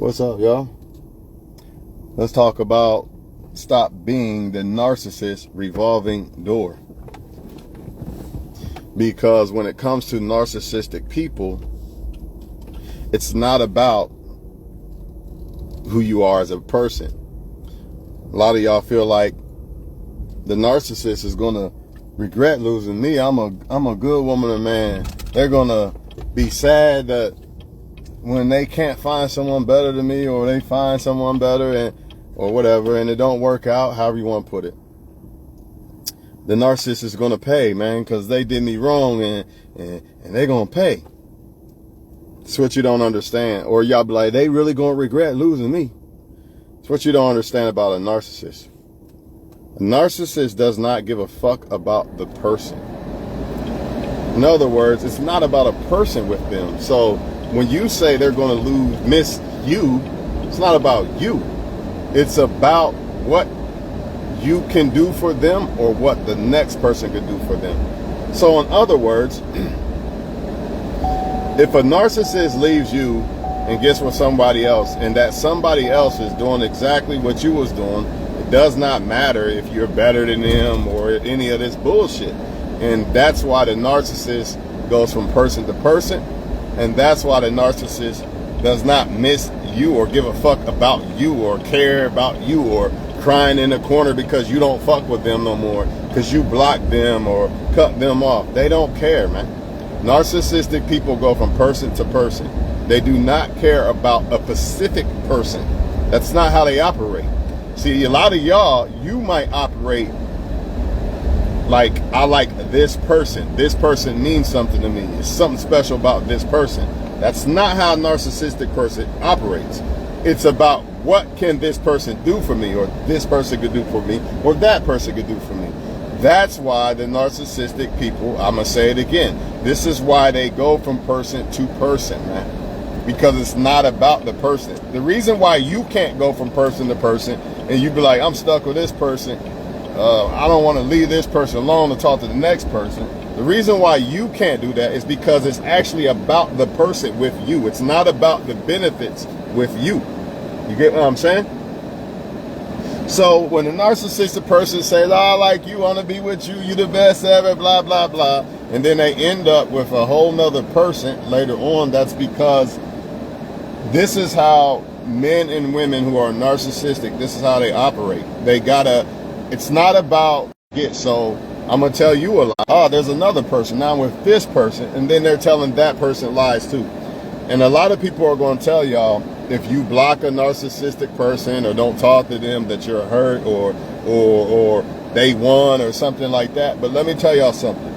What's up, y'all? Let's talk about stop being the narcissist revolving door. Because when it comes to narcissistic people, it's not about who you are as a person. A lot of y'all feel like the narcissist is gonna regret losing me. I'm a good woman or man. They're gonna be sad that when they can't find someone better than me, or they find someone better or whatever, and it don't work out, however you want to put it. The narcissist is going to pay, man, because they did me wrong, and they're going to pay. That's what you don't understand. Or y'all be like, they really going to regret losing me. That's what you don't understand about a narcissist. A narcissist does not give a fuck about the person. In other words, it's not about a person with them. So when you say they're going to miss you, it's not about you. It's about what you can do for them or what the next person could do for them. So in other words, if a narcissist leaves you and gets with somebody else, and that somebody else is doing exactly what you was doing, it does not matter if you're better than them or any of this bullshit. And that's why the narcissist goes from person to person. And that's why the narcissist does not miss you or give a fuck about you or care about you or crying in the corner because you don't fuck with them no more, because you blocked them or cut them off. They don't care, man. Narcissistic people go from person to person. They do not care about a specific person. That's not how they operate. See, a lot of y'all, you might operate like, I like this person. This person means something to me. It's something special about this person. That's not how a narcissistic person operates. It's about what can this person do for me, or this person could do for me, or that person could do for me. That's why the narcissistic people, I'm going to say it again, this is why they go from person to person, man. Because it's not about the person. The reason why you can't go from person to person and you be like, I'm stuck with this person, I don't want to leave this person alone to talk to the next person. The reason why you can't do that is because it's actually about the person with you. It's not about the benefits with you. You get what I'm saying? So when a narcissistic person says, oh, I like you, I want to be with you, you the best ever, blah, blah, blah, and then they end up with a whole nother person later on, that's because this is how men and women who are narcissistic, this is how they operate. It's not about it. So I'm going to tell you a lie. Oh, there's another person. Now I'm with this person. And then they're telling that person lies too. And a lot of people are going to tell y'all, if you block a narcissistic person or don't talk to them, that you're hurt or they won or something like that. But let me tell y'all something.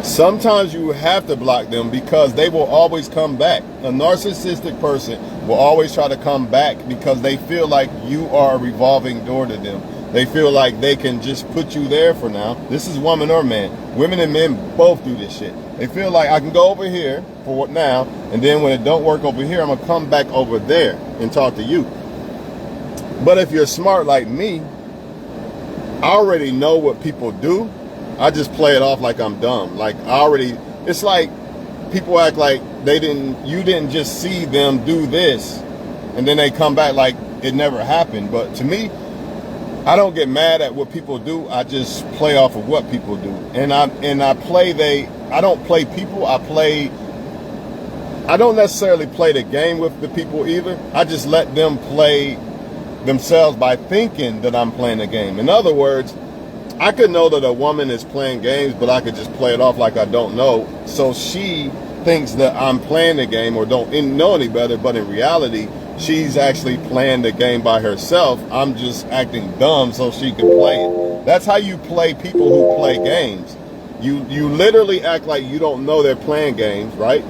Sometimes you have to block them because they will always come back. A narcissistic person will always try to come back because they feel like you are a revolving door to them. They feel like they can just put you there for now. This is woman or man. Women and men both do this shit. They feel like I can go over here for now, and then when it don't work over here, I'm going to come back over there and talk to you. But if you're smart like me, I already know what people do. I just play it off like I'm dumb. Like it's like people act like you didn't just see them do this and then they come back like it never happened. But to me, I don't get mad at what people do. I just play off of what people do. And I don't play people. I don't necessarily play the game with the people either. I just let them play themselves by thinking that I'm playing the game. In other words, I could know that a woman is playing games, but I could just play it off like I don't know. So she thinks that I'm playing the game or don't know any better, but in reality, she's actually playing the game by herself. I'm just acting dumb so she can play it. That's how you play people who play games. You literally act like you don't know they're playing games, right?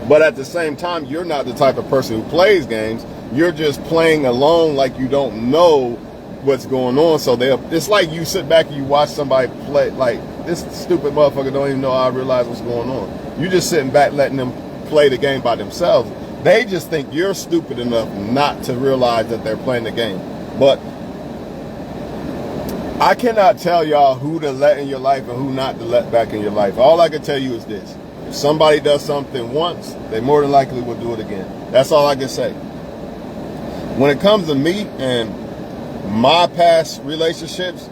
But at the same time, you're not the type of person who plays games. You're just playing alone like you don't know what's going on. So it's like you sit back and you watch somebody play, like, this stupid motherfucker don't even know how I realize what's going on. You just sitting back letting them play the game by themselves. They just think you're stupid enough not to realize that they're playing the game. But I cannot tell y'all who to let in your life and who not to let back in your life. All I can tell you is this. If somebody does something once, they more than likely will do it again. That's all I can say. When it comes to me and my past relationships,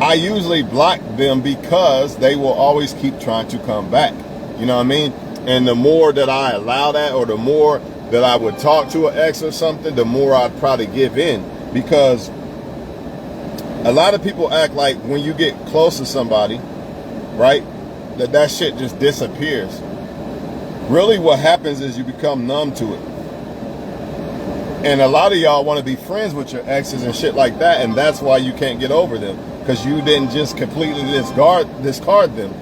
I usually block them because they will always keep trying to come back. You know what I mean? And the more that I allow that, or the more that I would talk to an ex or something, the more I'd probably give in. Because a lot of people act like when you get close to somebody, right, that shit just disappears. Really what happens is you become numb to it. And a lot of y'all want to be friends with your exes and shit like that, and that's why you can't get over them, because you didn't just completely discard them.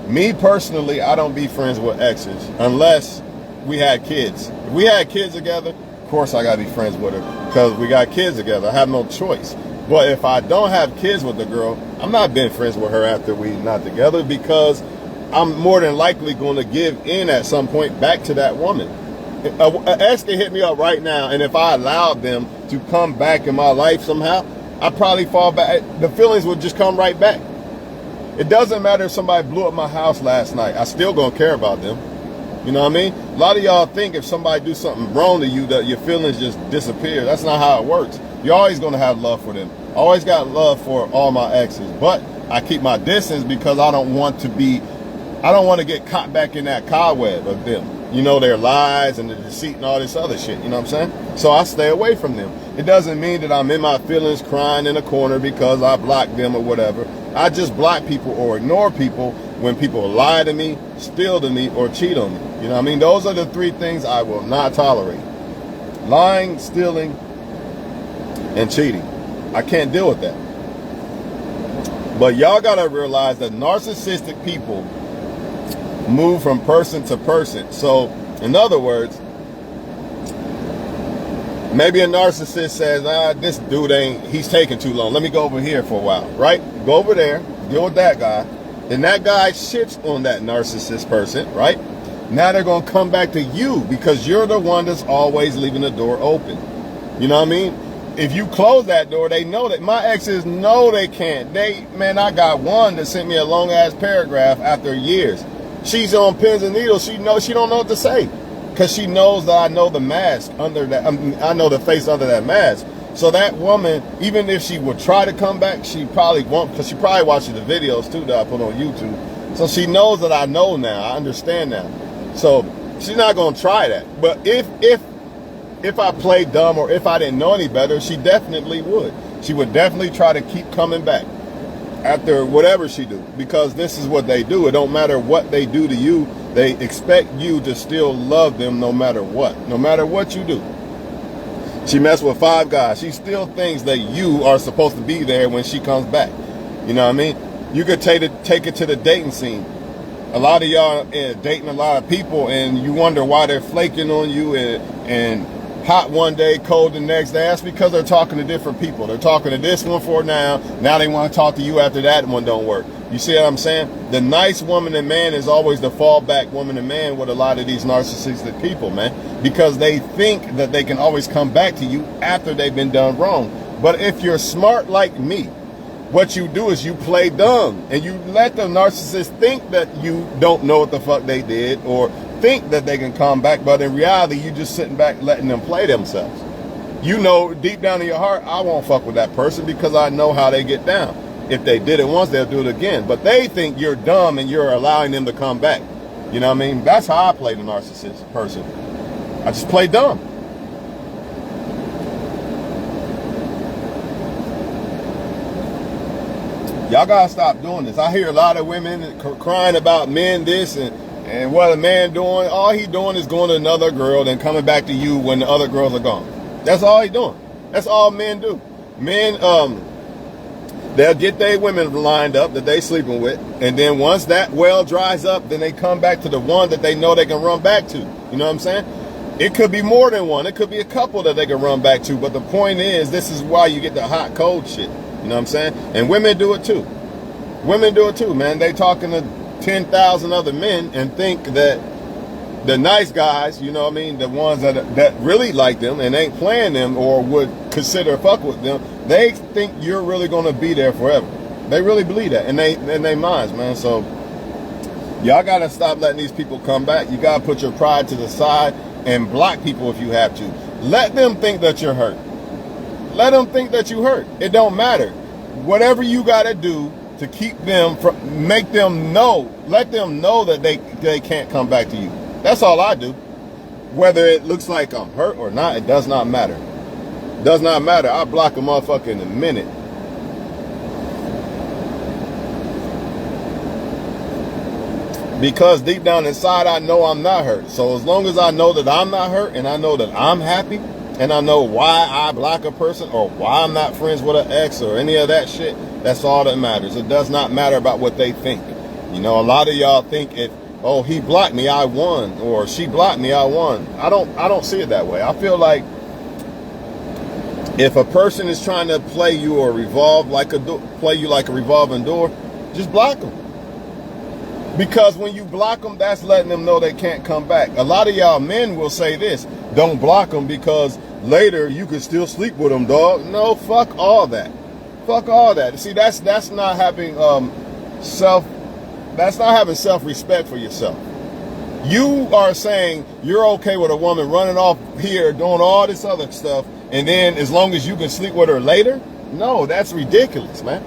Me personally, I don't be friends with exes unless we had kids. If we had kids together, of course I gotta be friends with her because we got kids together. I have no choice. But if I don't have kids with the girl, I'm not being friends with her after we not together, because I'm more than likely going to give in at some point back to that woman. An ex can hit me up right now, and if I allowed them to come back in my life somehow, I'd probably fall back. The feelings would just come right back. It doesn't matter if somebody blew up my house last night. I still gonna care about them. You know what I mean? A lot of y'all think if somebody do something wrong to you that your feelings just disappear. That's not how it works. You're always gonna have love for them. I always got love for all my exes, but I keep my distance because I don't want to get caught back in that cobweb of them. You know, their lies and the deceit and all this other shit. You know what I'm saying? So I stay away from them. It doesn't mean that I'm in my feelings crying in a corner because I blocked them or whatever. I just block people or ignore people when people lie to me, steal to me, or cheat on me. You know what I mean? Those are the three things I will not tolerate. Lying, stealing, and cheating. I can't deal with that. But y'all gotta realize that narcissistic people move from person to person. So, in other words, maybe a narcissist says, this dude he's taking too long. Let me go over here for a while, right? Go over there, deal with that guy. Then that guy shits on that narcissist person, right? Now they're going to come back to you because you're the one that's always leaving the door open. You know what I mean? If you close that door, they know that. My exes know they can't. I got one that sent me a long ass paragraph after years. She's on pins and needles. She don't know what to say because she knows that I know the mask under that. I know the face under that mask. So that woman, even if she would try to come back, she probably won't, because she probably watches the videos too that I put on YouTube. So she knows that I know now. I understand now. So she's not gonna try that. But if I played dumb or if I didn't know any better, she definitely would. She would definitely try to keep coming back after whatever she do, because this is what they do. It don't matter what they do to you. They expect you to still love them no matter what you do. She messed with 5 guys. She still thinks that you are supposed to be there when she comes back. You know what I mean? You could take it to the dating scene. A lot of y'all dating a lot of people, and you wonder why they're flaking on you and hot one day, cold the next day. That's because they're talking to different people. They're talking to this one for now. Now they want to talk to you after that one don't work. You see what I'm saying? The nice woman and man is always the fallback woman and man with a lot of these narcissistic people, man. Because they think that they can always come back to you after they've been done wrong. But if you're smart like me, what you do is you play dumb. And you let the narcissist think that you don't know what the fuck they did, or think that they can come back, but in reality, you just sitting back letting them play themselves. You know, deep down in your heart, I won't fuck with that person because I know how they get down. If they did it once, they'll do it again. But they think you're dumb and you're allowing them to come back. You know what I mean? That's how I play the narcissist person. I just play dumb. Y'all gotta stop doing this. I hear a lot of women crying about men this and what a man doing. All he doing is going to another girl and coming back to you when the other girls are gone. That's all he doing. That's all men do. Men, they'll get their women lined up that they sleeping with, and then once that well dries up, then they come back to the one that they know they can run back to. You know what I'm saying? It could be more than one. It could be a couple that they can run back to. But the point is, this is why you get the hot, cold shit. You know what I'm saying? And women do it too. Women do it too, man. They talking to 10,000 other men and think that the nice guys, you know what I mean, the ones that really like them and ain't playing them or would consider fuck with them, they think you're really going to be there forever. They really believe that in they minds, man. So Y'all gotta stop letting these people come back. You gotta put your pride to the side and block people if you have to. Let them think that you're hurt. Let them think that you hurt. It don't matter. Whatever you gotta do to keep them from, make them know, let them know that they can't come back to you. That's all I do. Whether it looks like I'm hurt or not, it does not matter. It does not matter. I block a motherfucker in a minute. Because deep down inside, I know I'm not hurt. So as long as I know that I'm not hurt and I know that I'm happy and I know why I block a person or why I'm not friends with an ex or any of that shit, that's all that matters. It does not matter about what they think. You know, a lot of y'all think if, oh, he blocked me, I won, or she blocked me, I won. I don't see it that way. I feel like if a person is trying to play you or play you like a revolving door, just block them. Because when you block them, that's letting them know they can't come back. A lot of y'all men will say this, don't block them because later you can still sleep with them, dog. No, fuck all that. Fuck all that. See, that's not having self-respect for yourself. You are saying you're okay with a woman running off here, doing all this other stuff, and then as long as you can sleep with her later? No, that's ridiculous, man.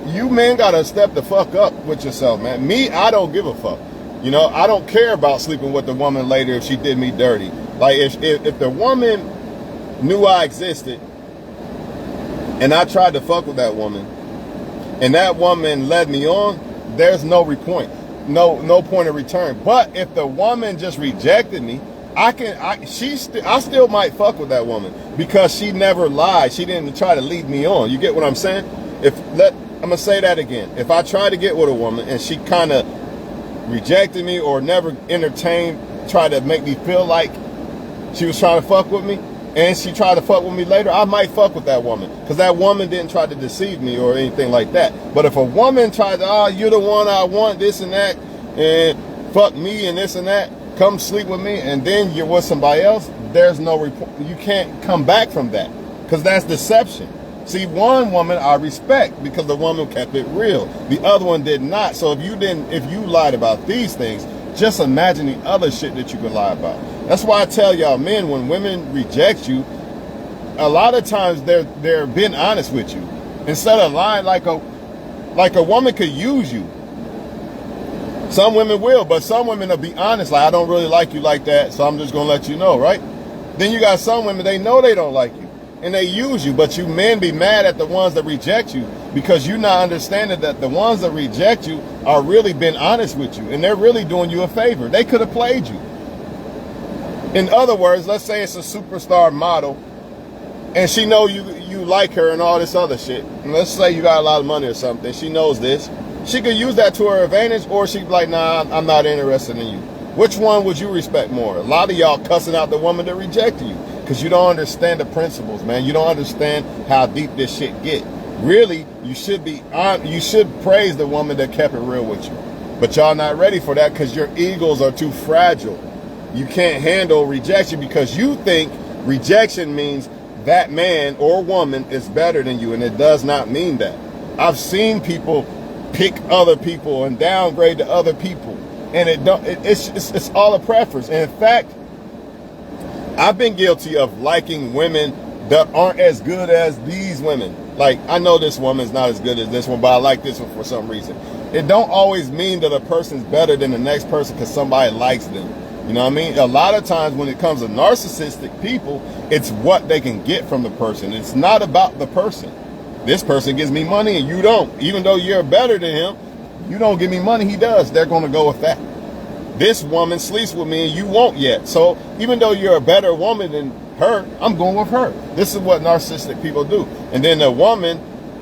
You men gotta step the fuck up with yourself, man. Me, I don't give a fuck. You know, I don't care about sleeping with the woman later if she did me dirty. Like if the woman knew I existed and I tried to fuck with that woman and that woman led me on, there's no point of return. But if the woman just rejected me, I still might fuck with that woman because she never lied. She didn't try to lead me on. You get what I'm saying? I'm gonna say that again. If I try to get with a woman and she kind of rejected me or never entertained, tried to make me feel like she was trying to fuck with me, and she tried to fuck with me later, I might fuck with that woman because that woman didn't try to deceive me or anything like that. But if a woman tried to, you're the one I want, this and that, and fuck me and this and that, come sleep with me, and then you're with somebody else, there's no you can't come back from that because that's deception. See, one woman I respect because the woman kept it real. The other one did not. So if you lied about these things, just imagine the other shit that you could lie about. That's why I tell y'all, men, when women reject you, a lot of times they're being honest with you. Instead of lying like a woman could use you. Some women will, but some women will be honest, like, I don't really like you like that, so I'm just gonna let you know, right? Then you got some women, they know they don't like you. And they use you, but you men be mad at the ones that reject you because you're not understanding that the ones that reject you are really being honest with you and they're really doing you a favor. They could have played you. In other words, let's say it's a superstar model and she know you like her and all this other shit. And let's say you got a lot of money or something. She knows this. She could use that to her advantage, or she'd be like, nah, I'm not interested in you. Which one would you respect more? A lot of y'all cussing out the woman that rejected you. Because you don't understand the principles, man. You don't understand how deep this shit get. Really, you should praise the woman that kept it real with you. But y'all not ready for that because your egos are too fragile. You can't handle rejection because you think rejection means that man or woman is better than you, and it does not mean that. I've seen people pick other people and downgrade to other people, and it's all a preference. And in fact, I've been guilty of liking women that aren't as good as these women. Like, I know this woman's not as good as this one, but I like this one for some reason. It don't always mean that a person's better than the next person because somebody likes them. You know what I mean? A lot of times when it comes to narcissistic people, it's what they can get from the person. It's not about the person. This person gives me money and you don't. Even though you're better than him, you don't give me money, he does. They're going to go with that. This woman sleeps with me and you won't yet. So even though you're a better woman than her, I'm going with her. This is what narcissistic people do. And then the woman,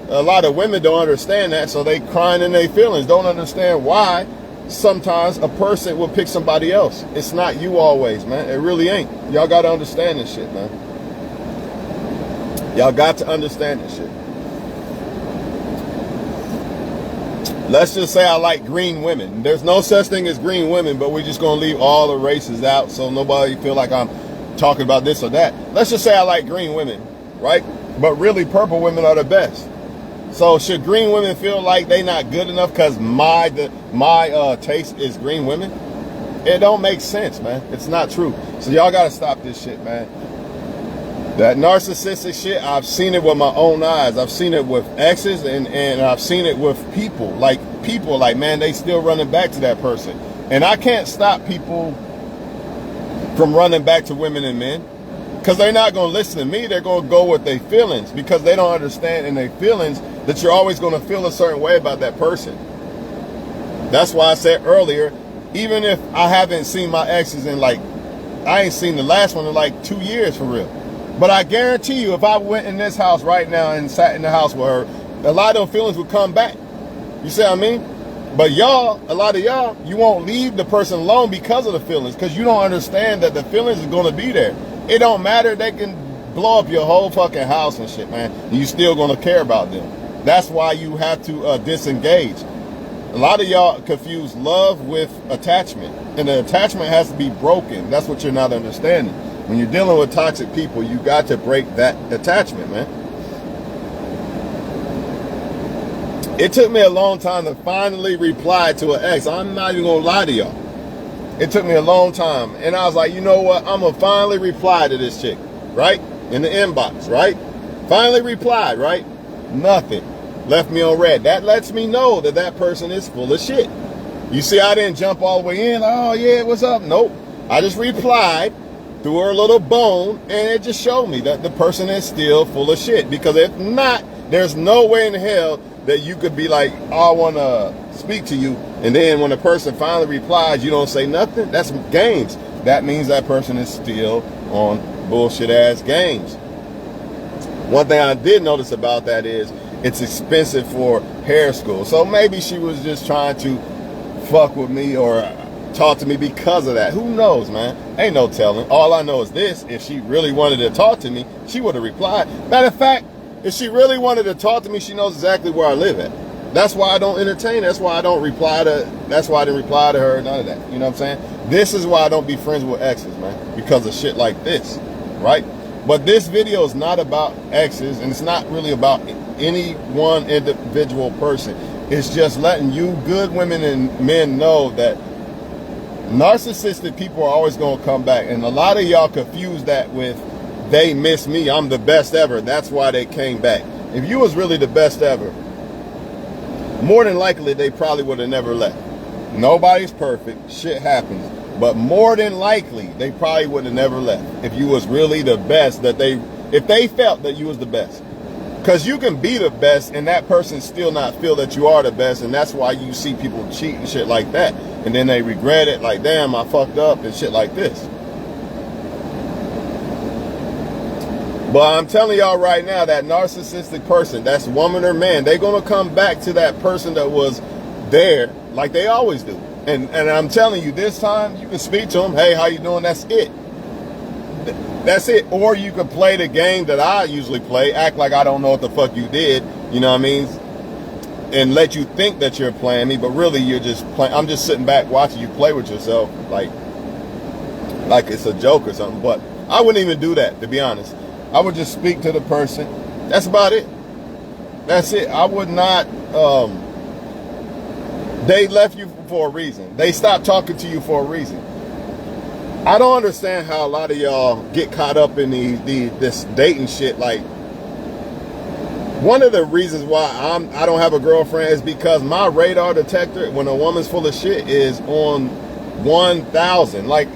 a lot of women don't understand that, so they crying in their feelings, don't understand why sometimes a person will pick somebody else. It's not you always, man. It really ain't. Y'all got to understand this shit, man. Y'all got to understand this shit. Let's just say I like green women. There's no such thing as green women, but we're just going to leave all the races out so nobody feel like I'm talking about this or that. Let's just say I like green women, right? But really purple women are the best. So should green women feel like they not good enough because my taste is green women? It don't make sense, man. It's not true. So y'all gotta stop this shit, man. That narcissistic shit, I've seen it with my own eyes. I've seen it with exes, and I've seen it with people. Like, man, they still running back to that person. And I can't stop people from running back to women and men, because they're not going to listen to me. They're going to go with their feelings, because they don't understand in their feelings that you're always going to feel a certain way about that person. That's why I said earlier, even if I haven't seen my exes in I ain't seen the last one in 2 years for real. But I guarantee you, if I went in this house right now and sat in the house with her, a lot of those feelings would come back. You see what I mean? But y'all, a lot of y'all, you won't leave the person alone because of the feelings, because you don't understand that the feelings is going to be there. It don't matter. They can blow up your whole fucking house and shit, man. And you still going to care about them. That's why you have to disengage. A lot of y'all confuse love with attachment. And the attachment has to be broken. That's what you're not understanding. When you're dealing with toxic people, you got to break that attachment, man. It took me a long time to finally reply to an ex. I'm not even going to lie to y'all. It took me a long time. And I was like, you know what? I'm going to finally reply to this chick, right? In the inbox, right? Finally replied, right? Nothing. Left me on red. That lets me know that that person is full of shit. You see, I didn't jump all the way in. Oh, yeah, what's up? Nope. I just replied, threw her a little bone, and it just showed me that the person is still full of shit. Because if not, there's no way in hell that you could be like, oh, I want to speak to you. And then when the person finally replies, you don't say nothing. That's games. That means that person is still on bullshit ass games. One thing I did notice about that is it's expensive for hair school. So maybe she was just trying to fuck with me or talk to me because of that. Who knows, man? Ain't no telling. All I know is this: if she really wanted to talk to me, she would have replied. Matter of fact, if she really wanted to talk to me, she knows exactly where I live at. That's why I don't entertain. That's why I don't reply to. That's why I didn't reply to her. None of that. You know what I'm saying? This is why I don't be friends with exes, man. Because of shit like this, right? But this video is not about exes, and it's not really about any one individual person. It's just letting you good women and men know that narcissistic people are always going to come back. And a lot of y'all confuse that with they miss me, I'm the best ever, that's why they came back. If you was really the best ever, more than likely they probably would have never left. Nobody's perfect, shit happens, but more than likely they probably would have never left if you was really the best, if they felt that you was the best. Because you can be the best and that person still not feel that you are the best, and that's why you see people cheat and shit like that, and then they regret it, like, damn, I fucked up and shit like this. But I'm telling y'all right now, that narcissistic person, that's woman or man, they're going to come back to that person that was there like they always do. And I'm telling you, this time you can speak to them, hey, how you doing? That's it. That's it. Or you could play the game that I usually play, act like I don't know what the fuck you did, you know what I mean? And let you think that you're playing me, but really you're just playing. I'm just sitting back watching you play with yourself like it's a joke or something. But I wouldn't even do that, to be honest. I would just speak to the person. That's about it. That's it. I would not. They left you for a reason. They stopped talking to you for a reason. I don't understand how a lot of y'all get caught up in this dating shit. Like, one of the reasons why I don't have a girlfriend is because my radar detector, when a woman's full of shit, is on 1,000. Like,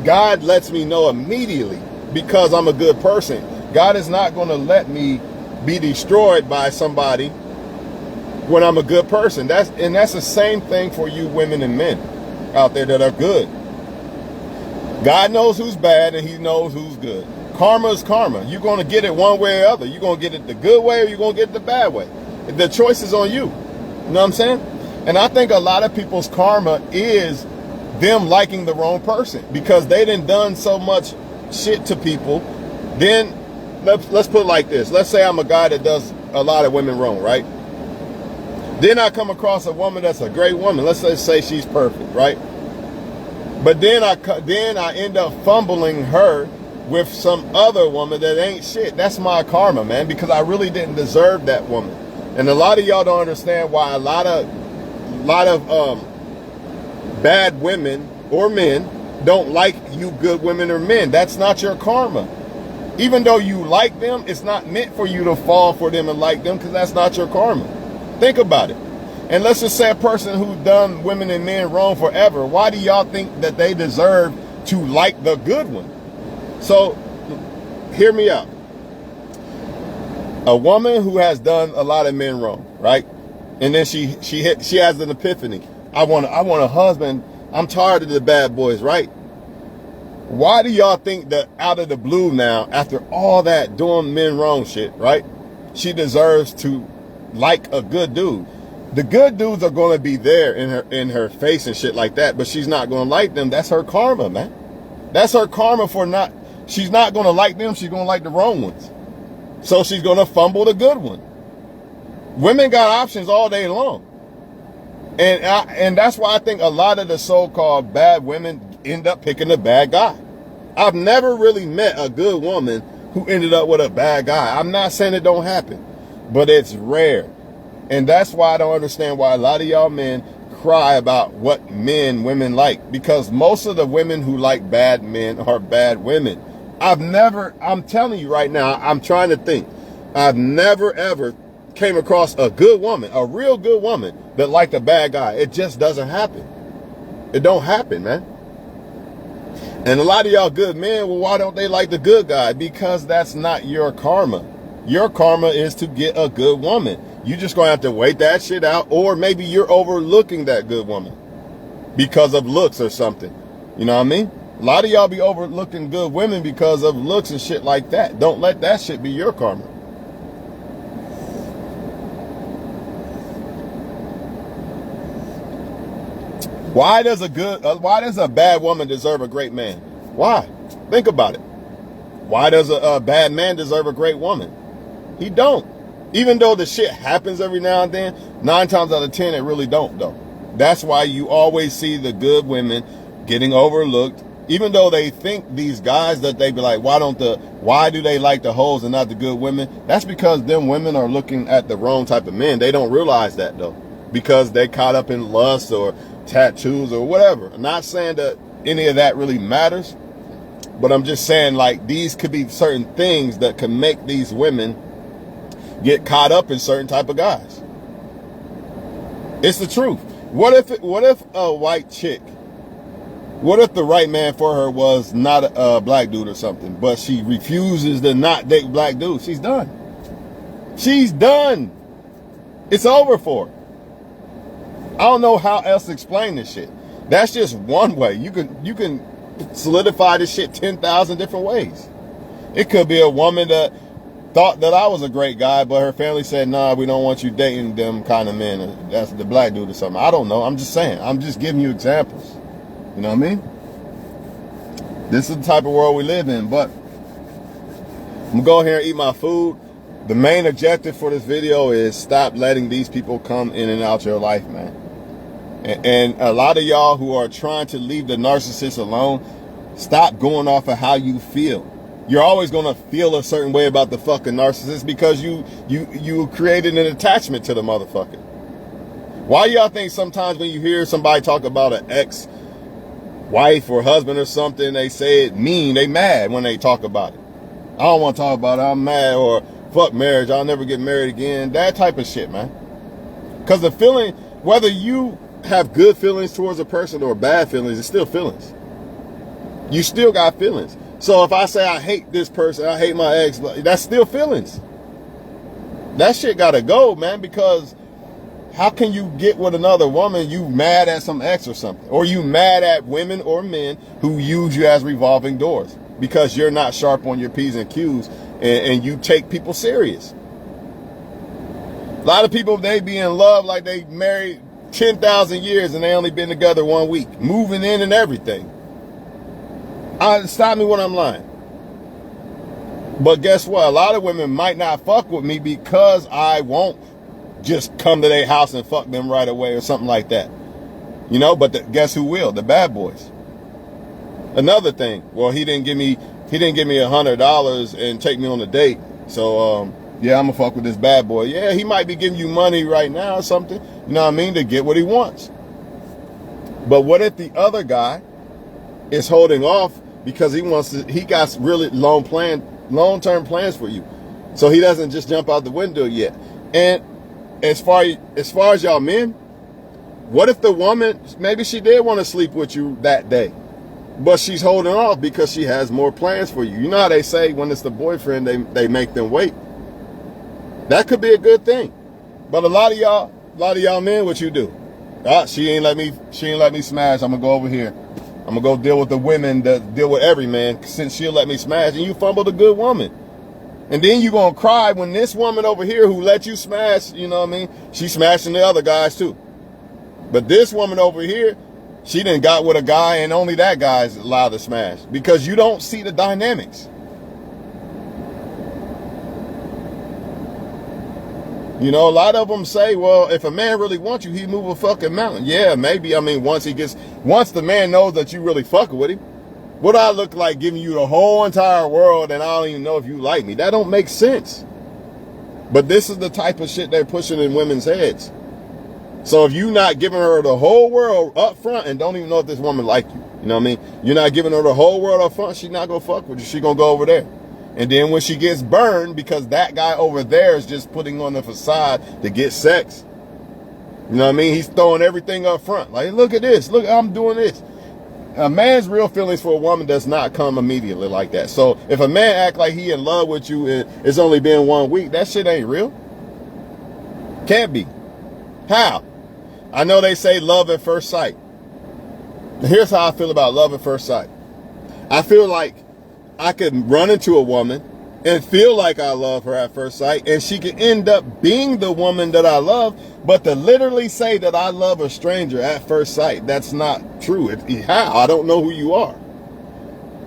God lets me know immediately because I'm a good person. God is not going to let me be destroyed by somebody when I'm a good person. That's the same thing for you women and men out there that are good. God knows who's bad and he knows who's good. Karma is karma. You're going to get it one way or the other. You're going to get it the good way or you're going to get it the bad way. The choice is on you. You know what I'm saying? And I think a lot of people's karma is them liking the wrong person because they done so much shit to people. Then let's put it like this. Let's say I'm a guy that does a lot of women wrong, right? Then I come across a woman that's a great woman. Let's just say she's perfect, right? But then I end up fumbling her with some other woman that ain't shit. That's my karma, man, because I really didn't deserve that woman. And a lot of y'all don't understand why a lot of bad women or men don't like you good women or men. That's not your karma. Even though you like them, it's not meant for you to fall for them and like them, because that's not your karma. Think about it. And let's just say a person who's done women and men wrong forever, why do y'all think that they deserve to like the good one? So, hear me out. A woman who has done a lot of men wrong, right? And then she has an epiphany. I want a husband. I'm tired of the bad boys, right? Why do y'all think that out of the blue now, after all that doing men wrong shit, right? She deserves to like a good dude. The good dudes are going to be there in her face and shit like that, but she's not going to like them. That's her karma, man. That's her karma for not. She's not going to like them. She's going to like the wrong ones. So she's going to fumble the good one. Women got options all day long. And that's why I think a lot of the so-called bad women end up picking the bad guy. I've never really met a good woman who ended up with a bad guy. I'm not saying it don't happen, but it's rare. And that's why I don't understand why a lot of y'all men cry about what women like. Because most of the women who like bad men are bad women. I'm telling you right now, I'm trying to think. I've never ever came across a good woman, a real good woman that liked a bad guy. It just doesn't happen. It don't happen, man. And a lot of y'all good men, well, why don't they like the good guy? Because that's not your karma. Your karma is to get a good woman. You just gonna have to wait that shit out, or maybe you're overlooking that good woman because of looks or something. You know what I mean? A lot of y'all be overlooking good women because of looks and shit like that. Don't let that shit be your karma. Why does a bad woman deserve a great man? Why? Think about it. Why does a bad man deserve a great woman? He don't. Even though the shit happens every now and then, 9 times out of 10, it really don't though. That's why you always see the good women getting overlooked. Even though they think these guys that they be like, why do they like the hoes and not the good women? That's because them women are looking at the wrong type of men. They don't realize that though, because they caught up in lust or tattoos or whatever. I'm not saying that any of that really matters, but I'm just saying like these could be certain things that can make these women get caught up in certain type of guys. It's the truth. What if a white chick, what if the right man for her was not a black dude or something, but she refuses to not date black dudes? She's done. She's done. It's over for her. I don't know how else to explain this shit. That's just one way. You can solidify this shit 10,000 different ways. It could be a woman that thought that I was a great guy, but her family said, nah, we don't want you dating them kind of men. That's the black dude or something. I don't know. I'm just saying. I'm just giving you examples. You know what I mean? This is the type of world we live in, but I'm gonna go here and eat my food. The main objective for this video is stop letting these people come in and out your life, man. And a lot of y'all who are trying to leave the narcissist alone, stop going off of how you feel. You're always going to feel a certain way about the fucking narcissist because you created an attachment to the motherfucker. Why y'all think sometimes when you hear somebody talk about an ex-wife or husband or something, they say it mean, they mad when they talk about it? I don't want to talk about it, I'm mad, or fuck marriage, I'll never get married again. That type of shit, man. Because the feeling, whether you have good feelings towards a person or bad feelings, it's still feelings. You still got feelings. So if I say I hate this person, I hate my ex, that's still feelings. That shit gotta go, man, because how can you get with another woman, you mad at some ex or something? Or you mad at women or men who use you as revolving doors because you're not sharp on your P's and Q's and you take people serious. A lot of people, they be in love like they married 10,000 years and they only been together 1 week, moving in and everything. Stop me when I'm lying. But guess what? A lot of women might not fuck with me because I won't just come to their house and fuck them right away or something like that. You know, but guess who will? The bad boys. Another thing, well, he didn't give me $100 and take me on a date. So Yeah, I'm gonna fuck with this bad boy. Yeah, he might be giving you money right now or something, you know what I mean, to get what he wants. But what if the other guy is holding off because he got really long-term plans for you. So he doesn't just jump out the window yet. And as far as y'all men, what if the woman, maybe she did want to sleep with you that day, but she's holding off because she has more plans for you. You know how they say when it's the boyfriend, they make them wait. That could be a good thing. But a lot of y'all men, what you do? She ain't let me smash. I'm gonna go over here. I'm gonna go deal with the women that deal with every man since she'll let me smash, and you fumbled a good woman. And then you gonna cry when this woman over here who let you smash, you know what I mean? She's smashing the other guys too. But this woman over here, she done got with a guy and only that guy's allowed to smash because you don't see the dynamics. You know, a lot of them say, well, if a man really wants you, he move a fucking mountain. Yeah, maybe. I mean, once the man knows that you really fucking with him, what do I look like giving you the whole entire world and I don't even know if you like me? That don't make sense. But this is the type of shit they're pushing in women's heads. So if you're not giving her the whole world up front and don't even know if this woman like you, you know what I mean? You're not giving her the whole world up front, she's not gonna fuck with you. She gonna go over there. And then when she gets burned because that guy over there is just putting on the facade to get sex, you know what I mean? He's throwing everything up front. Like, look at this. Look, I'm doing this. A man's real feelings for a woman does not come immediately like that. So if a man act like he in love with you and it's only been 1 week, that shit ain't real. Can't be. How? I know they say love at first sight. Here's how I feel about love at first sight. I feel like I could run into a woman and feel like I love her at first sight, and she could end up being the woman that I love, but to literally say that I love a stranger at first sight, that's not true. How? I don't know who you are.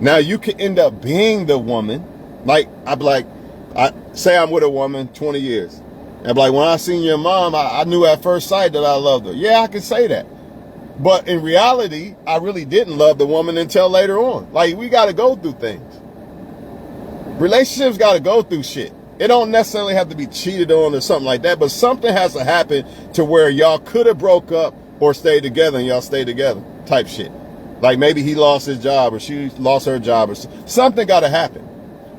Now, you could end up being the woman. Like, I say I'm with a woman 20 years. And like, when I seen your mom, I knew at first sight that I loved her. Yeah, I can say that. But in reality, I really didn't love the woman until later on. Like, we got to go through things. Relationships got to go through shit. It don't necessarily have to be cheated on or something like that, but something has to happen to where y'all could have broke up or stayed together and y'all stayed together type shit. Like maybe he lost his job or she lost her job or something got to happen.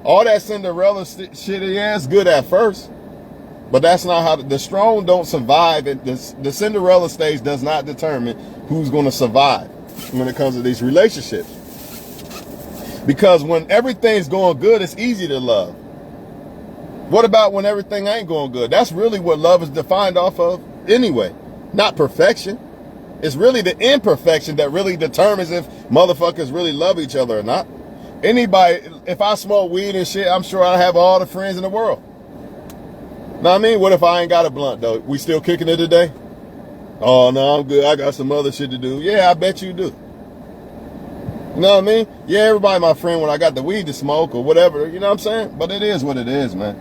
All that Cinderella shit is good at first, but that's not how the strong don't survive. And the Cinderella stage does not determine who's going to survive when it comes to these relationships. Because when everything's going good, it's easy to love. What about when everything ain't going good? That's really what love is defined off of anyway. Not perfection. It's really the imperfection that really determines if motherfuckers really love each other or not. Anybody, if I smoke weed and shit, I'm sure I have all the friends in the world. Know what I mean? What if I ain't got a blunt though? We still kicking it today? Oh no, I'm good. I got some other shit to do. Yeah, I bet you do. You know what I mean? Yeah, everybody my friend when I got the weed to smoke or whatever, you know what I'm saying? But it is what it is, man.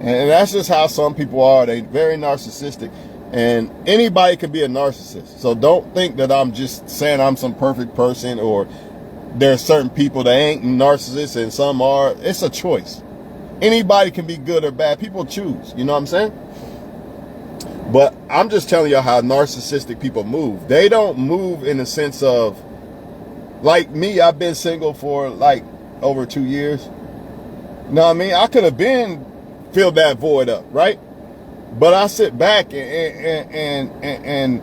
And that's just how some people are. They very narcissistic. And anybody can be a narcissist. So don't think that I'm just saying I'm some perfect person or there's certain people that ain't narcissists and some are. It's a choice. Anybody can be good or bad. People choose. You know what I'm saying? But I'm just telling y'all how narcissistic people move. They don't move in the sense of, like me, I've been single for like over 2 years. You know what I mean? I could have been filled that void up, right? But I sit back and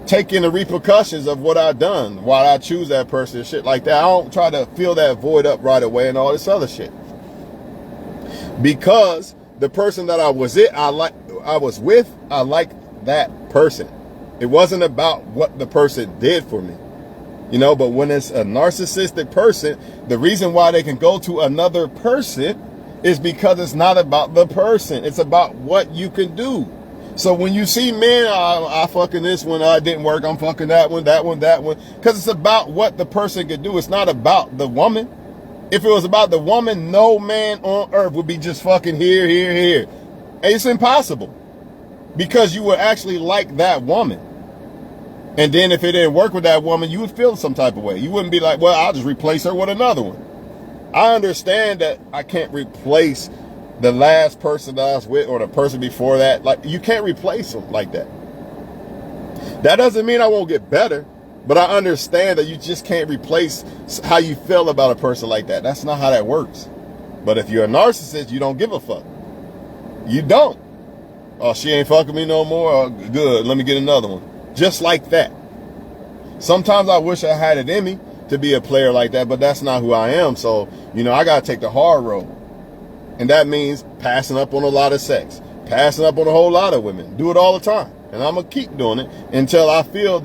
take in the repercussions of what I've done while I choose that person and shit like that. I don't try to fill that void up right away and all this other shit. Because the person that I was with, I liked that person. It wasn't about what the person did for me. You know, but when it's a narcissistic person, the reason why they can go to another person is because it's not about the person. It's about what you can do. So when you see men, I fucking this one, I didn't work, I'm fucking that one. Because it's about what the person can do. It's not about the woman. If it was about the woman, no man on earth would be just fucking here. And it's impossible. Because you would actually like that woman. And then if it didn't work with that woman, you would feel some type of way. You wouldn't be like, well, I'll just replace her with another one. I understand that I can't replace the last person that I was with or the person before that. Like, you can't replace them like that. That doesn't mean I won't get better, but I understand that you just can't replace how you feel about a person like that. That's not how that works. But if you're a narcissist, you don't give a fuck. You don't. Oh, she ain't fucking me no more? Oh, good, let me get another one. Just like that. Sometimes I wish I had it in me to be a player like that, but that's not who I am. So, you know, I got to take the hard road. And that means passing up on a lot of sex, passing up on a whole lot of women. Do it all the time. And I'm going to keep doing it until I feel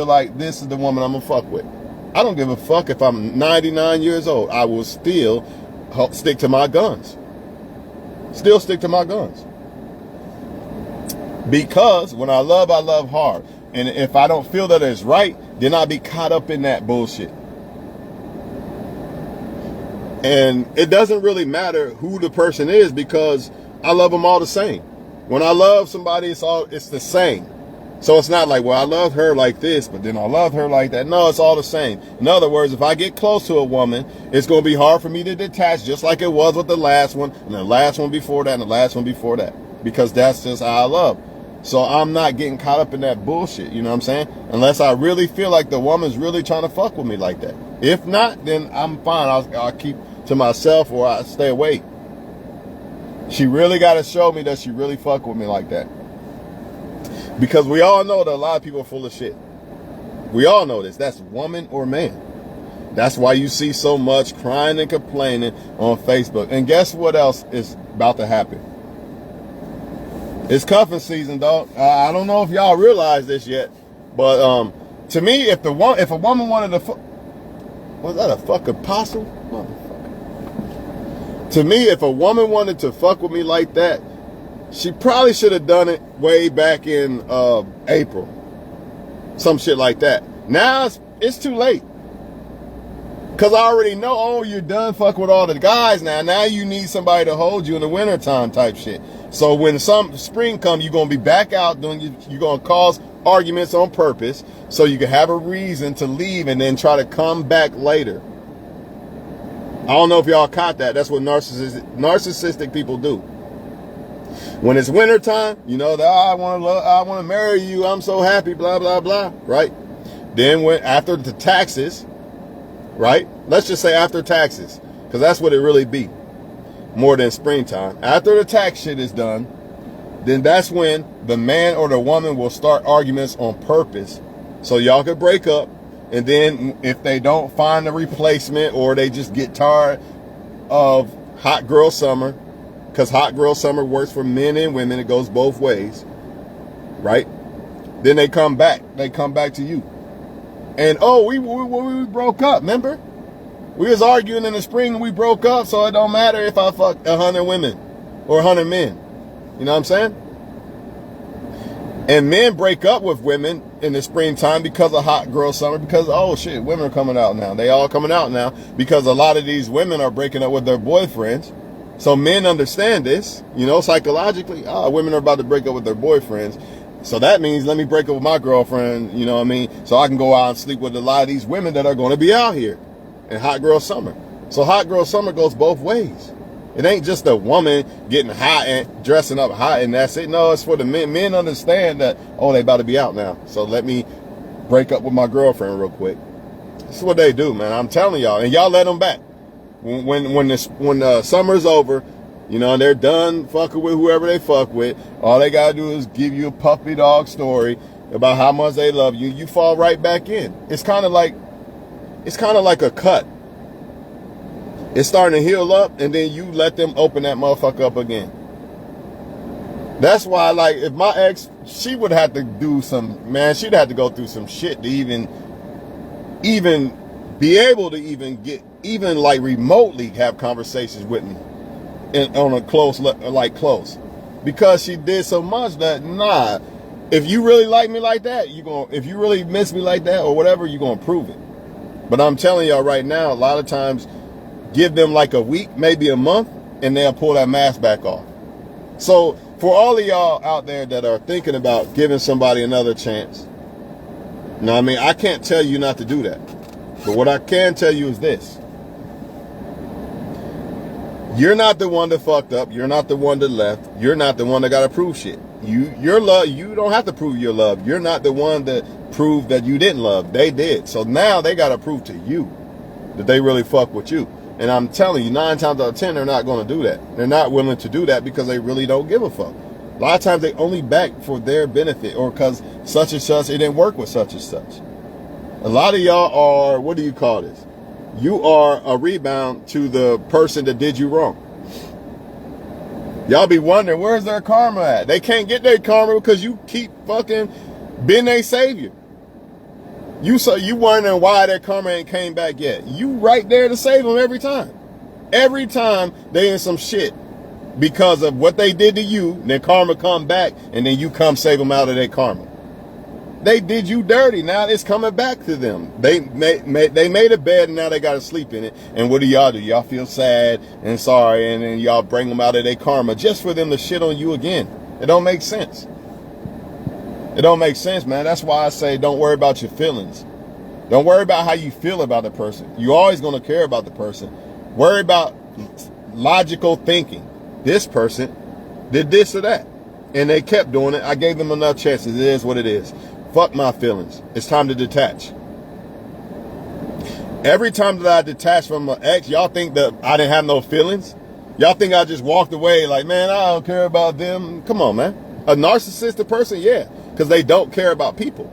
like this is the woman I'm going to fuck with. I don't give a fuck if I'm 99 years old. I will still stick to my guns. Still stick to my guns. Because when I love hard. And if I don't feel that it's right, then I'll be caught up in that bullshit. And it doesn't really matter who the person is because I love them all the same. When I love somebody, it's the same. So it's not like, well, I love her like this, but then I love her like that. No, it's all the same. In other words, if I get close to a woman, it's going to be hard for me to detach, just like it was with the last one, and the last one before that, and the last one before that. Because that's just how I love. So I'm not getting caught up in that bullshit, you know what I'm saying? Unless I really feel like the woman's really trying to fuck with me like that. If not, then I'm fine. I'll keep to myself or I stay away. She really got to show me that she really fuck with me like that. Because we all know that a lot of people are full of shit. We all know this. That's woman or man. That's why you see so much crying and complaining on Facebook. And guess what else is about to happen? It's cuffing season, dog. I don't know if y'all realize this yet, but to me, if a woman wanted to was that a fucking apostle? Motherfucker. To me, if a woman wanted to fuck with me like that, she probably should have done it way back in April. Some shit like that. Now it's too late. Because I already know, oh, you're done fucking with all the guys now. Now you need somebody to hold you in the wintertime type shit. So when some spring comes, you're going to be back out doing, you're going to cause arguments on purpose so you can have a reason to leave and then try to come back later. I don't know if y'all caught that. That's what narcissistic people do. When it's wintertime, you know, I want to marry you. I'm so happy, blah, blah, blah, right? Then after the taxes, right? Let's just say after taxes, because that's what it really be, more than springtime. After the tax shit is done, then that's when the man or the woman will start arguments on purpose, so y'all could break up. And then if they don't find a replacement or they just get tired of hot girl summer, because hot girl summer works for men and women, it goes both ways, right? Then they come back. They come back to you. And, oh, we broke up, remember? We was arguing in the spring and we broke up, so it don't matter if I fuck 100 women or 100 men. You know what I'm saying? And men break up with women in the springtime because of hot girl summer, because, oh, shit, women are coming out now. They all coming out now because a lot of these women are breaking up with their boyfriends. So men understand this, you know, psychologically. Women are about to break up with their boyfriends. So that means let me break up with my girlfriend, you know what I mean? So I can go out and sleep with a lot of these women that are going to be out here in hot girl summer. So hot girl summer goes both ways. It ain't just a woman getting hot and dressing up hot and that's it. No, it's for the men. Men understand that, oh, they about to be out now. So let me break up with my girlfriend real quick. This is what they do, man. I'm telling y'all. And y'all let them back. When the summer's over, you know, they're done fucking with whoever they fuck with. All they gotta do is give you a puppy dog story about how much they love you. You fall right back in. It's kind of like a cut. It's starting to heal up, and then you let them open that motherfucker up again. That's why, like, if my ex, she would have to do she'd have to go through some shit to even be able to even like remotely have conversations with me. On a close, because she did so much that, nah, if you really like me like that, if you really miss me like that or whatever, you're going to prove it. But I'm telling y'all right now, a lot of times, give them like a week, maybe a month, and they'll pull that mask back off. So for all of y'all out there that are thinking about giving somebody another chance, you know what I mean? I can't tell you not to do that. But what I can tell you is this. You're not the one that fucked up. You're not the one that left. You're not the one that got to prove shit. Your love, you don't have to prove your love. You're not the one that proved that you didn't love. They did. So now they got to prove to you that they really fuck with you. And I'm telling you, 9 times out of 10, they're not going to do that. They're not willing to do that because they really don't give a fuck. A lot of times they only back for their benefit or because such and such, it didn't work with such and such. A lot of y'all are, what do you call this? You are a rebound to the person that did you wrong. Y'all be wondering, where's their karma at? They can't get their karma because you keep fucking being their savior. You wondering why their karma ain't came back yet. You right there to save them every time. Every time they in some shit because of what they did to you, their karma come back and then you come save them out of their karma. They did you dirty. Now it's coming back to them. They made a bed and now they got to sleep in it. And what do? Y'all feel sad and sorry and then y'all bring them out of their karma just for them to shit on you again. It don't make sense. It don't make sense, man. That's why I say don't worry about your feelings. Don't worry about how you feel about the person. You're always going to care about the person. Worry about logical thinking. This person did this or that. And they kept doing it. I gave them enough chances. It is what it is. Fuck my feelings. It's time to detach. Every time that I detach from my ex, y'all think that I didn't have no feelings? Y'all think I just walked away like, man, I don't care about them? Come on, man. A narcissistic person, yeah. Because they don't care about people.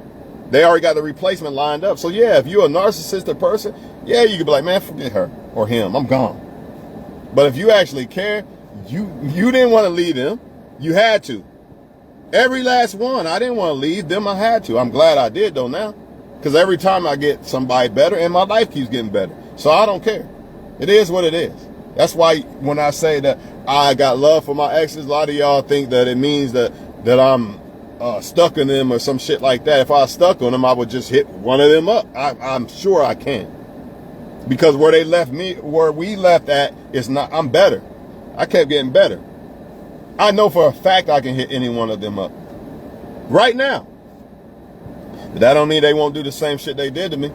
They already got the replacement lined up. So yeah, if you're a narcissistic person, yeah, you could be like, man, forget her or him. I'm gone. But if you actually care, you didn't want to leave them. You had to. Every last one. I didn't want to leave them. I had to. I'm glad I did though now. Because every time I get somebody better and my life keeps getting better. So I don't care. It is what it is. That's why when I say that I got love for my exes, a lot of y'all think that it means that I'm stuck in them or some shit like that. If I was stuck on them, I would just hit one of them up. I'm sure I can. Because where we left at is not, I'm better. I kept getting better. I know for a fact I can hit any one of them up. Right now. But that don't mean they won't do the same shit they did to me.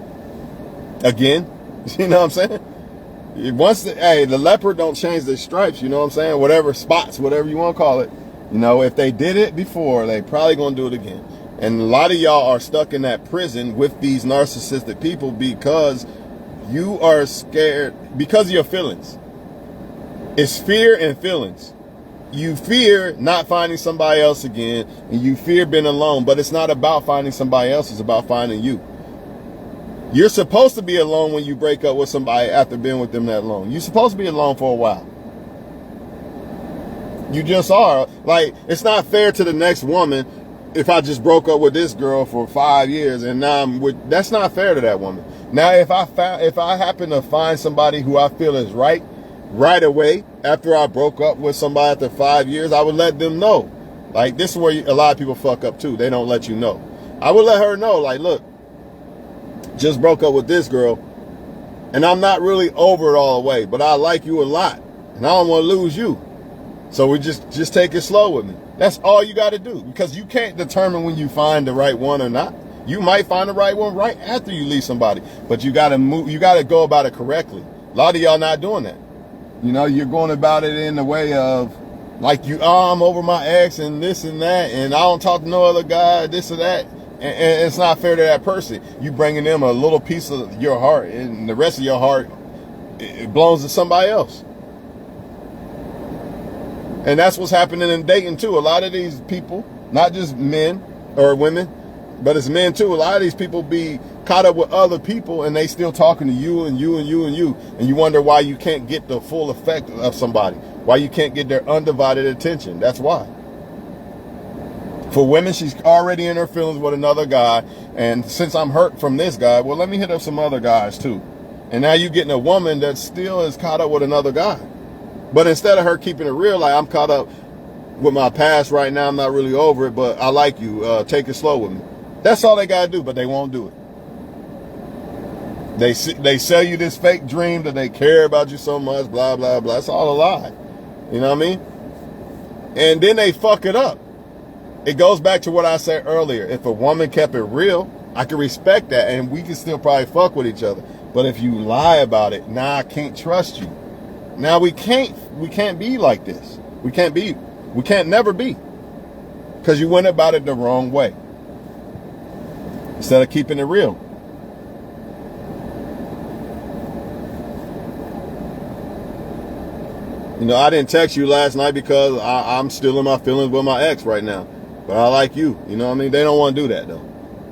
Again. You know what I'm saying? The leopard don't change their stripes, you know what I'm saying? Whatever spots, whatever you want to call it. You know, if they did it before, they probably gonna do it again. And a lot of y'all are stuck in that prison with these narcissistic people because you are scared because of your feelings. It's fear and feelings. You fear not finding somebody else again, and you fear being alone, but it's not about finding somebody else, it's about finding you. You're supposed to be alone when you break up with somebody after being with them that long. You're supposed to be alone for a while. You just are. Like, it's not fair to the next woman if I just broke up with this girl for 5 years and now that's not fair to that woman. Now, if I happen to find somebody who I feel is right away after I broke up with somebody after 5 years, I would let them know. Like, this is where a lot of people fuck up too. They don't let you know. I would let her know, like, look, just broke up with this girl and I'm not really over it all the way, but I like you a lot and I don't want to lose you. So we just take it slow with me. That's all you got to do, because you can't determine when you find the right one or not. You might find the right one right after you leave somebody, but you got to go about it correctly. A lot of y'all not doing that. You know, you're going about it in the way of like I'm over my ex and this and that, and I don't talk to no other guy, this or that. And it's not fair to that person. You bringing them a little piece of your heart, and the rest of your heart, it belongs to somebody else. And that's what's happening in dating too. A lot of these people, not just men or women, but it's men too. A lot of these people be caught up with other people and they still talking to you and you and you and you. And you wonder why you can't get the full effect of somebody. Why you can't get their undivided attention. That's why. For women, she's already in her feelings with another guy. And since I'm hurt from this guy, well, let me hit up some other guys too. And now you're getting a woman that still is caught up with another guy. But instead of her keeping it real, like, I'm caught up with my past right now, I'm not really over it, but I like you, take it slow with me. That's all they gotta do, but they won't do it. They sell you this fake dream that they care about you so much, blah, blah, blah. It's all a lie. You know what I mean? And then they fuck it up. It goes back to what I said earlier. If a woman kept it real, I can respect that, and we can still probably fuck with each other. But if you lie about it, now I can't trust you. Now we can't we can't be like this. We can't never be. Because you went about it the wrong way. Instead of keeping it real. You know, I didn't text you last night because I'm still in my feelings with my ex right now. But I like you. You know what I mean? They don't want to do that, though.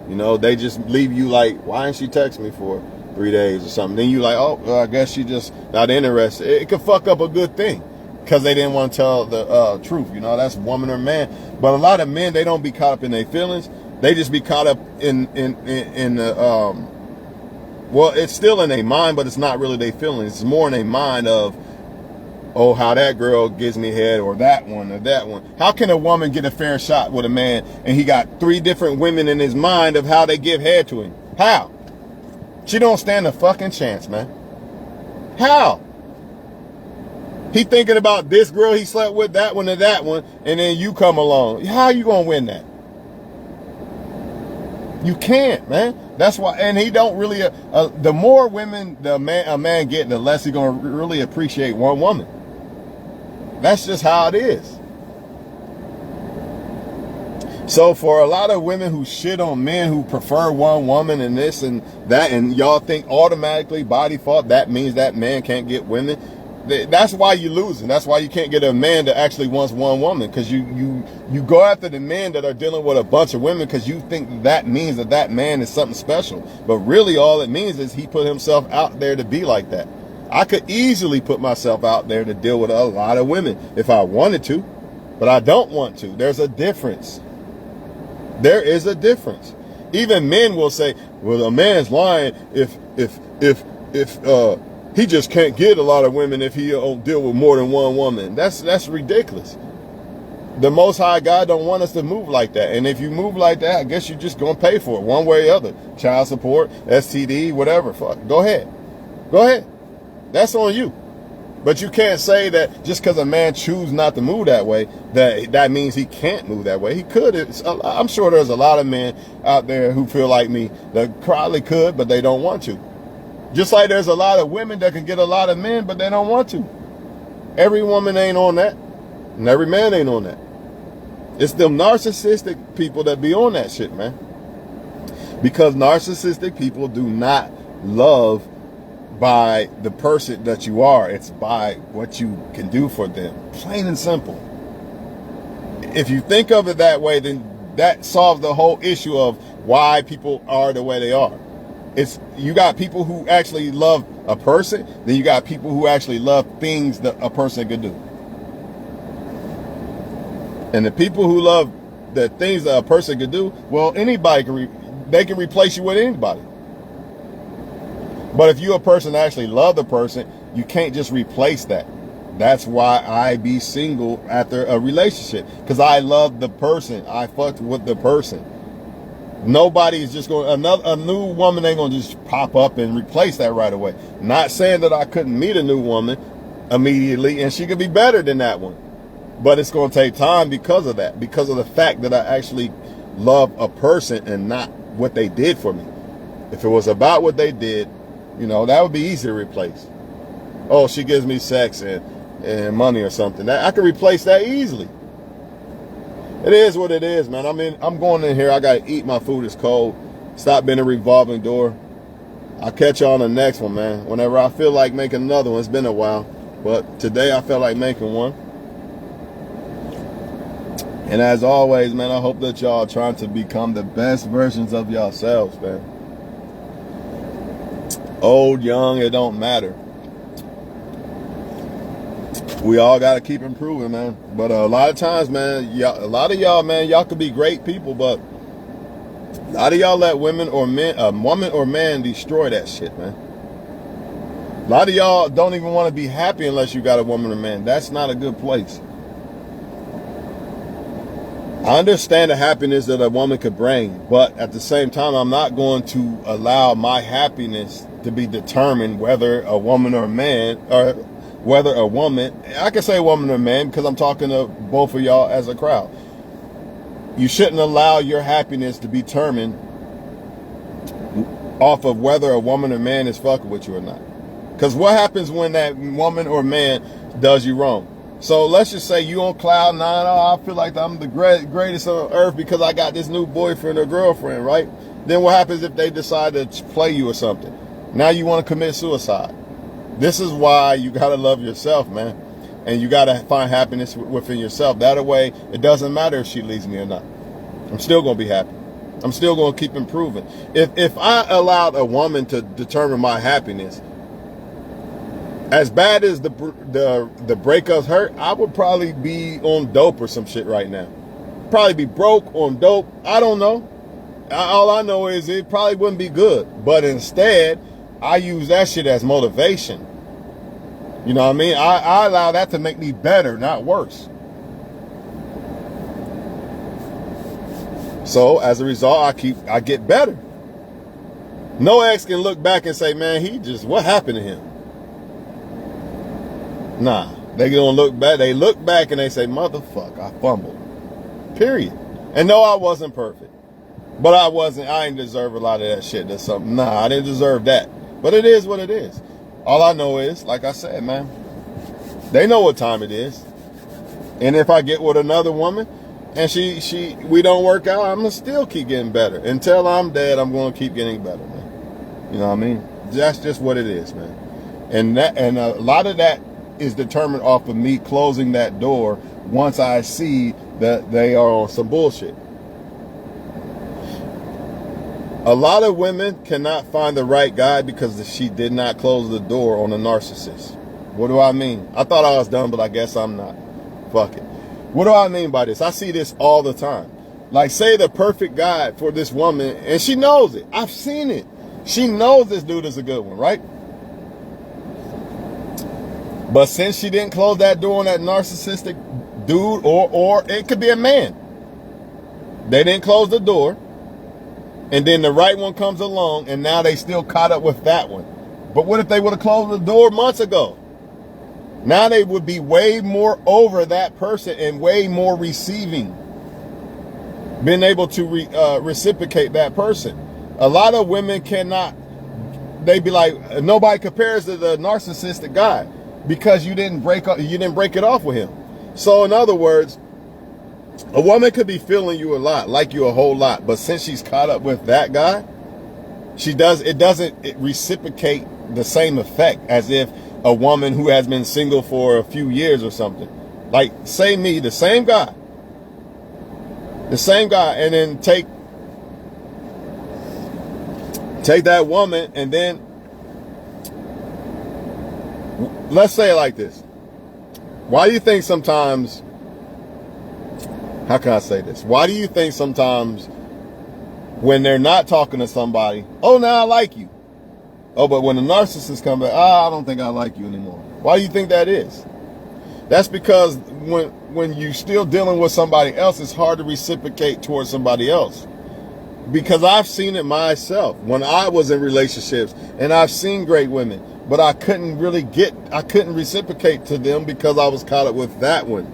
You know, they just leave you like, why didn't she text me for 3 days or something? Then you like, oh, well, I guess she just not interested. It could fuck up a good thing because they didn't want to tell the truth. You know, that's woman or man. But a lot of men, they don't be caught up in their feelings. They just be caught up in the, well, it's still in their mind, but it's not really their feelings. It's more in their mind of, oh, how that girl gives me head, or that one, or that one. How can a woman get a fair shot with a man and he got 3 different women in his mind of how they give head to him? How? She don't stand a fucking chance, man. How? He thinking about this girl he slept with, that one, and that one, and then you come along. How you gonna win that? You can't, man. That's why, and he don't really, the more women a man get, the less he gonna really appreciate one woman. That's just how it is. So for a lot of women who shit on men who prefer one woman and this and that, and y'all think automatically by default that means that man can't get women, that's why you're losing. That's why you can't get a man that actually wants one woman, because you go after the men that are dealing with a bunch of women because you think that means that man is something special. But really all it means is he put himself out there to be like that. I could easily put myself out there to deal with a lot of women if I wanted to, but I don't want to. There's a difference. There is a difference. Even men will say, well, a man's lying if he just can't get a lot of women if he don't deal with more than one woman. That's ridiculous. The Most High God don't want us to move like that. And if you move like that, I guess you're just going to pay for it one way or the other. Child support, STD, whatever. Fuck. Go ahead. Go ahead. That's on you. But you can't say that just because a man chooses not to move that way, that means he can't move that way. He could. I'm sure there's a lot of men out there who feel like me that probably could, but they don't want to. Just like there's a lot of women that can get a lot of men, but they don't want to. Every woman ain't on that. And every man ain't on that. It's them narcissistic people that be on that shit, man. Because narcissistic people do not love by the person that you are. It's by what you can do for them. Plain and simple. If you think of it that way, then that solves the whole issue of why people are the way they are. It's, you got people who actually love a person, then you got people who actually love things that a person could do. And the people who love the things that a person could do, well, anybody they can replace you with anybody. But if you're a person that actually love the person, you can't just replace that. That's why I be single after a relationship, because I love the person. I fucked with the person. Nobody is just going, a new woman ain't going to just pop up and replace that right away. Not saying that I couldn't meet a new woman immediately and she could be better than that one. But it's going to take time because of that, because of the fact that I actually love a person and not what they did for me. If it was about what they did, you know, that would be easy to replace. Oh, she gives me sex and money or something. I could replace that easily. It is what it is, man. I mean, I'm going in here. I got to eat. My food is cold. Stop being a revolving door. I'll catch you on the next one, man. Whenever I feel like making another one. It's been a while. But today I felt like making one. And as always, man, I hope that y'all are trying to become the best versions of yourselves, man. Old, young, it don't matter. We all got to keep improving, man. But a lot of times, man, a lot of y'all, man, y'all could be great people, but a lot of y'all let women or men, a woman or man destroy that shit, man. A lot of y'all don't even want to be happy unless you got a woman or man. That's not a good place. I understand the happiness that a woman could bring, but at the same time, I'm not going to allow my happiness to be determined whether a woman or a man, or whether a woman, I can say woman or man because I'm talking to both of y'all as a crowd. You shouldn't allow your happiness to be determined off of whether a woman or man is fucking with you or not. Because what happens when that woman or man does you wrong? So let's just say you on cloud nine. Oh, I feel like I'm the greatest on earth because I got this new boyfriend or girlfriend, right? Then what happens if they decide to play you or something? Now you want to commit suicide. This is why you got to love yourself, man. And you got to find happiness within yourself. That way, it doesn't matter if she leaves me or not. I'm still going to be happy. I'm still going to keep improving. If I allowed a woman to determine my happiness, as bad as the breakups hurt, I would probably be on dope or some shit right now. Probably be broke on dope. I don't know. All I know is it probably wouldn't be good. But instead, I use that shit as motivation. You know what I mean? I allow that to make me better, not worse. So as a result, I get better. No ex can look back and say, man, what happened to him? Nah, they gonna look back. They look back and they say, motherfucker, I fumbled. Period. And no, I wasn't perfect. But I ain't deserve a lot of that shit. That's something. Nah, I didn't deserve that. But it is what it is. All I know is, like I said, man, they know what time it is. And if I get with another woman and we don't work out, I'm gonna still keep getting better. Until I'm dead, I'm gonna keep getting better, man. You know what I mean? That's just what it is, man. And a lot of that is determined off of me closing that door once I see that they are on some bullshit. A lot of women cannot find the right guy because she did not close the door on a narcissist. What do I mean? I thought I was done, but I guess I'm not. Fuck it. What do I mean by this? I see this all the time. Like, say the perfect guy for this woman, and she knows it. I've seen it. She knows this dude is a good one, right? But since she didn't close that door on that narcissistic dude, or it could be a man, they didn't close the door, and then the right one comes along, and now they still caught up with that one. But what if they would have closed the door months ago? Now they would be way more over that person and way more receiving, being able to reciprocate that person. A lot of women cannot. They be like, nobody compares to the narcissistic guy because you didn't break it off with him. So in other words, a woman could be feeling you a lot, like you a whole lot, but since she's caught up with that guy, it doesn't reciprocate the same effect as if a woman who has been single for a few years or something. Like, say me, the same guy, and then take that woman, and then let's say it like this. Why do you think sometimes, how can I say this? Why do you think sometimes when they're not talking to somebody, oh, now I like you. Oh, but when the narcissist comes back, I don't think I like you anymore. Why do you think that is? That's because when you're still dealing with somebody else, it's hard to reciprocate towards somebody else. Because I've seen it myself when I was in relationships, and I've seen great women, but I couldn't reciprocate to them because I was caught up with that one.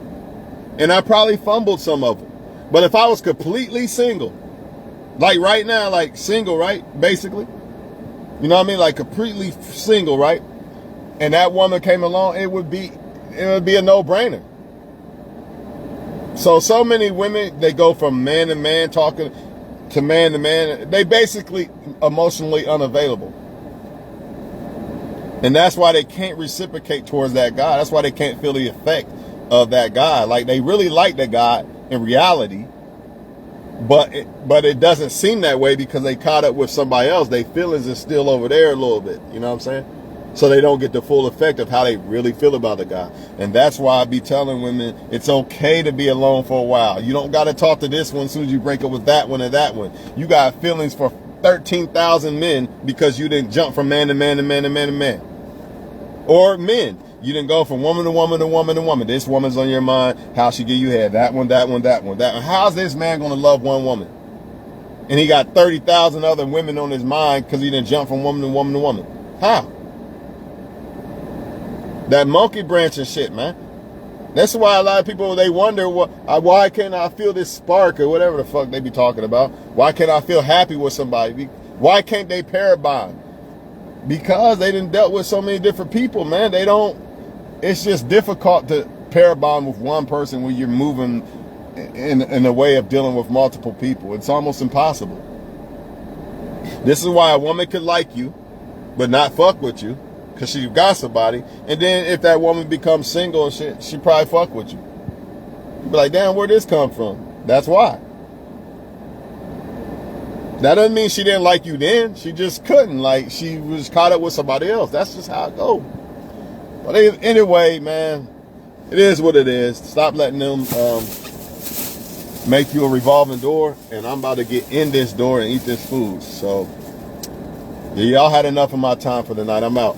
And I probably fumbled some of them. But if I was completely single, like right now, like single, right? Basically, you know what I mean? Like completely single, right? And that woman came along, it would be a no-brainer. So many women, they go from man to man talking to man. They basically emotionally unavailable. And that's why they can't reciprocate towards that guy. That's why they can't feel the effect of that guy. Like, they really like that guy in reality, but it doesn't seem that way because they caught up with somebody else. Their feelings are still over there a little bit. You know what I'm saying? So they don't get the full effect of how they really feel about the guy. And that's why I be telling women it's okay to be alone for a while. You don't got to talk to this one as soon as you break up with that one and that one. You got feelings for 13,000 men because you didn't jump from man to man to man to man to man. Or men. You didn't go from woman to woman to woman to woman. This woman's on your mind. How she give you head. That one, that one, that one, that one. How's this man going to love one woman? And he got 30,000 other women on his mind because he didn't jump from woman to woman to woman. How? That monkey branch and shit, man. That's why a lot of people, they wonder, why can't I feel this spark or whatever the fuck they be talking about? Why can't I feel happy with somebody? Why can't they pair bond? Because they done dealt with so many different people, man. It's just difficult to pair bond with one person when you're moving in a way of dealing with multiple people. It's almost impossible. This is why a woman could like you, but not fuck with you, because she got somebody. And then if that woman becomes single and shit, she probably fuck with you. You'd be like, damn, where'd this come from? That's why. That doesn't mean she didn't like you then. She just couldn't. Like, she was caught up with somebody else. That's just how it goes. But anyway, man, it is what it is. Stop letting them make you a revolving door. And I'm about to get in this door and eat this food. So, yeah, y'all had enough of my time for the night. I'm out.